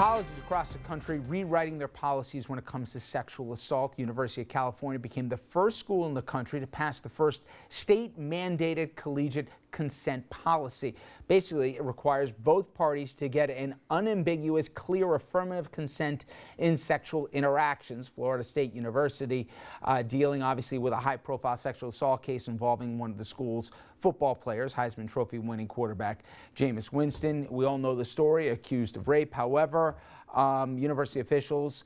Colleges across the country rewriting their policies when it comes to sexual assault. The University of California became the first school in the country to pass the first state-mandated collegiate consent policy. Basically, it requires both parties to get an unambiguous, clear, affirmative consent in sexual interactions. Florida State University dealing obviously with a high-profile sexual assault case involving one of the school's football players, Heisman Trophy winning quarterback Jameis Winston. We all know the story, accused of rape. However, university officials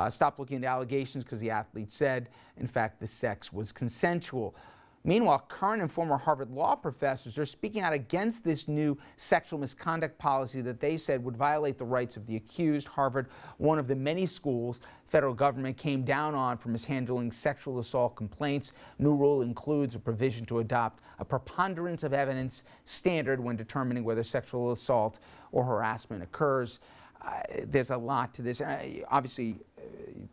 stopped looking at allegations because the athlete said, in fact, the sex was consensual. Meanwhile, current and former Harvard law professors are speaking out against this new sexual misconduct policy that they said would violate the rights of the accused. Harvard, one of the many schools federal government came down on for mishandling sexual assault complaints. New rule includes a provision to adopt a preponderance of evidence standard when determining whether sexual assault or harassment occurs. There's a lot to this. Obviously,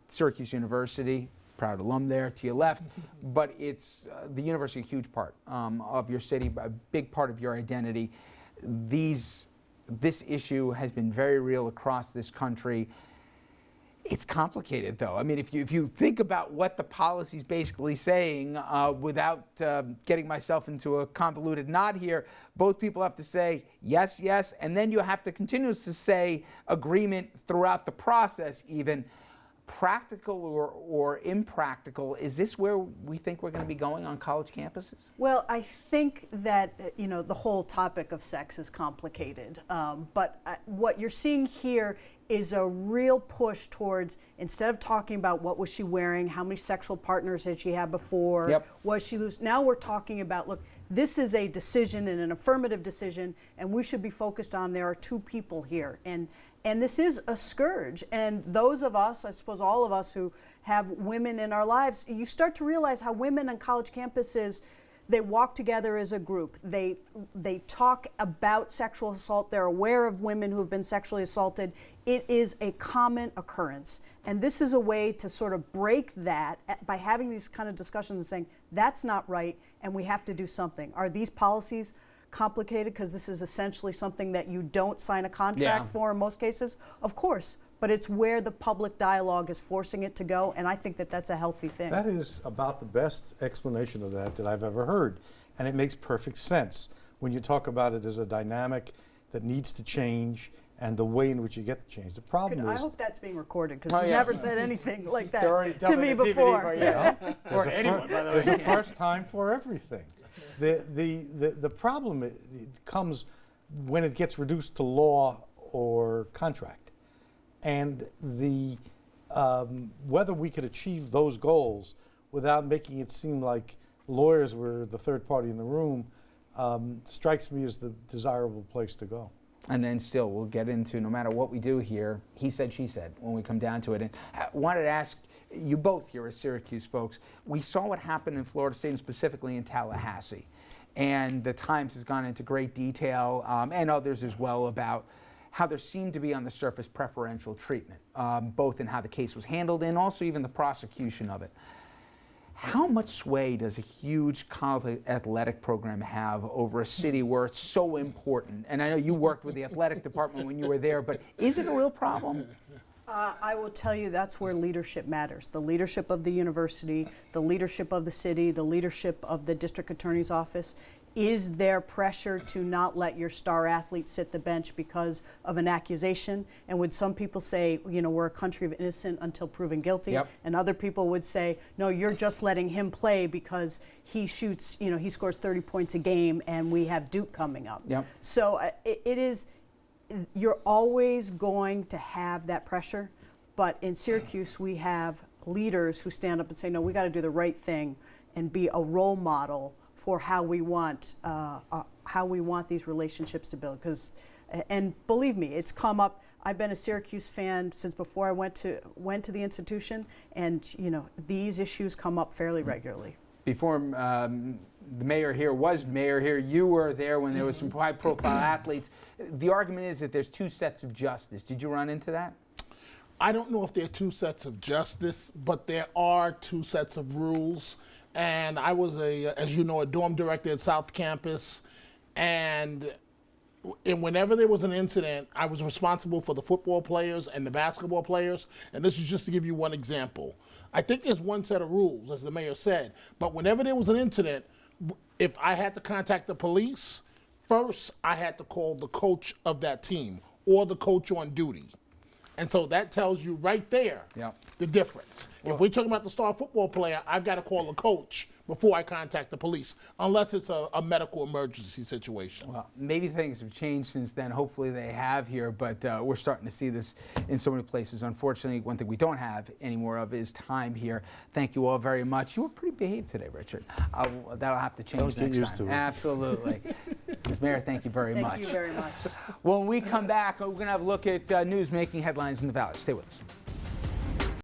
Syracuse University, proud alum there to your left, but it's the university, a huge part of your city, a big part of your identity. This issue has been very real across this country. It's complicated, though. I mean, if you think about what the policy is basically saying, without getting myself into a convoluted knot here, both people have to say yes, yes, and then you have to continuously say agreement throughout the process, even. Practical or impractical, is this where we think we're going to be going on college campuses? Well, I think that, the whole topic of sex is complicated. But what you're seeing here is a real push towards, instead of talking about what was she wearing, how many sexual partners had she had before, was she loose, now we're talking about, look, this is a decision and an affirmative decision, and we should be focused on there are two people here. And this is a scourge. And those of us, I suppose all of us who have women in our lives, you start to realize how women on college campuses, they walk together as a group. They talk about sexual assault. They're aware of women who have been sexually assaulted. It is a common occurrence. And this is a way to sort of break that by having these kind of discussions and saying, that's not right, and we have to do something. Are these policies complicated because this is essentially something that you don't sign a contract for in most cases? Of course, but it's where the public dialogue is forcing it to go, and I think that that's a healthy thing. That is about the best explanation of that I've ever heard, and it makes perfect sense when you talk about it as a dynamic that needs to change and the way in which you get the change. The problem is, I hope that's being recorded because he's never said anything like that to me DVD before. Or anyone, by the way. there's a first time for everything. The problem it comes when it gets reduced to law or contract, and whether we could achieve those goals without making it seem like lawyers were the third party in the room strikes me as the desirable place to go. And then still, we'll get into, no matter what we do here, he said, she said, when we come down to it. And I wanted to ask you both here as Syracuse folks, we saw what happened in Florida State and specifically in Tallahassee. And the Times has gone into great detail, and others as well, about how there seemed to be on the surface preferential treatment, both in how the case was handled and also even the prosecution of it. How much sway does a huge college athletic program have over a city where it's so important? And I know you worked with the athletic department when you were there, but is it a real problem? I will tell you that's where leadership matters. The leadership of the university, the leadership of the city, the leadership of the district attorney's office. Is there pressure to not let your star athlete sit the bench because of an accusation? And would some people say, we're a country of innocent until proven guilty? And other people would say, no, you're just letting him play because he shoots, he scores 30 points a game and we have Duke coming up. So you're always going to have that pressure. But in Syracuse, we have leaders who stand up and say, no, we got to do the right thing and be a role model for how we want these relationships to build. And believe me, it's come up. I've been a Syracuse fan since before I went to the institution, and these issues come up fairly regularly. Before the mayor here was mayor here, you were there when there was some high-profile athletes. The argument is that there's two sets of justice. Did you run into that? I don't know if there are two sets of justice, but there are two sets of rules. And I was as you know, a dorm director at South Campus, and And whenever there was an incident, I was responsible for the football players and the basketball players. And this is just to give you one example. I think there's one set of rules, as the mayor said. But whenever there was an incident, if I had to contact the police, first I had to call the coach of that team or the coach on duty. And so that tells you right there the difference. If we're talking about the star football player, I've got to call the coach before I contact the police, unless it's a medical emergency situation. Well, maybe things have changed since then. Hopefully they have here, but we're starting to see this in so many places. Unfortunately, one thing we don't have any more of is time here. Thank you all very much. You were pretty behaved today, Richard. That'll have to change Don't get next used time. to it. Absolutely. Ms. Mayor, thank you very much. Thank you very much. When we come back, we're going to have a look at news making headlines in the Valley. Stay with us.